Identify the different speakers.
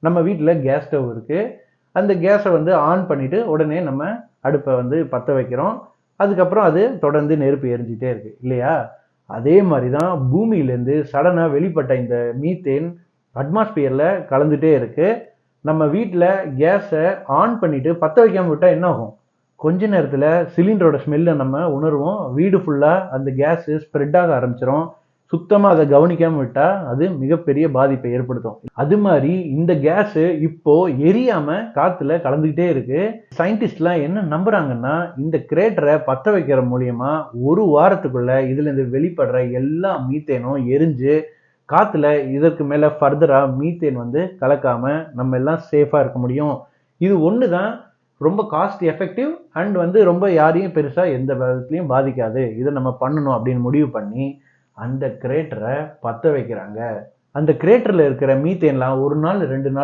Speaker 1: நம்ம வீட்டில் gas stove இருக்கு. அந்த கேஸை வந்து ஆன் பண்ணிட்டு உடனே நம்ம அடுப்பை வந்து பற்ற வைக்கிறோம். அதுக்கப்புறம் அது தொடர்ந்து நெருப்பு எரிஞ்சிட்டே இருக்கு இல்லையா? அதே மாதிரி தான் பூமியிலேருந்து சடனாக வெளிப்பட்ட இந்த மீத்தேன் அட்மாஸ்பியரில் கலந்துட்டே இருக்கு. நம்ம வீட்டில் கேஸை ஆன் பண்ணிட்டு பற்ற வைக்காம விட்டால் என்ன ஆகும்? கொஞ்ச நேரத்தில் சிலிண்டரோட ஸ்மெல்லை நம்ம உணர்வோம். வீடு ஃபுல்லாக அந்த கேஸு ஸ்ப்ரெட் ஆக ஆரம்பிச்சிடும். சுத்தமாக அதை கவனிக்காமல் விட்டால் அது மிகப்பெரிய பாதிப்பை ஏற்படுத்தும். அது மாதிரி இந்த கேஸு இப்போ எரியாமல் காற்றுல கலந்துக்கிட்டே இருக்கு. சயின்டிஸ்ட்லாம் என்ன நம்புறாங்கன்னா, இந்த கிரேட்டரை பற்ற வைக்கிற மூலியமா ஒரு வாரத்துக்குள்ள இதுலேருந்து வெளிப்படுற எல்லா மீத்தேனும் எரிஞ்சு காற்றுல இதற்கு மேலே ஃபர்தராக மீத்தேன் வந்து கலக்காம நம்ம எல்லாம் சேஃபாக இருக்க முடியும். இது ஒன்று தான் ரொம்ப காஸ்ட் எஃபெக்டிவ் அண்ட் வந்து ரொம்ப யாரையும் பெருசாக எந்த விதத்துலையும் பாதிக்காது. இதை நம்ம பண்ணணும் அப்படின்னு முடிவு பண்ணி அந்த கிரேட்டரை பற்ற வைக்கிறாங்க. அந்த கிரேட்டரில் இருக்கிற மீத்தேன்லாம் ஒரு நாள் 2 நாள்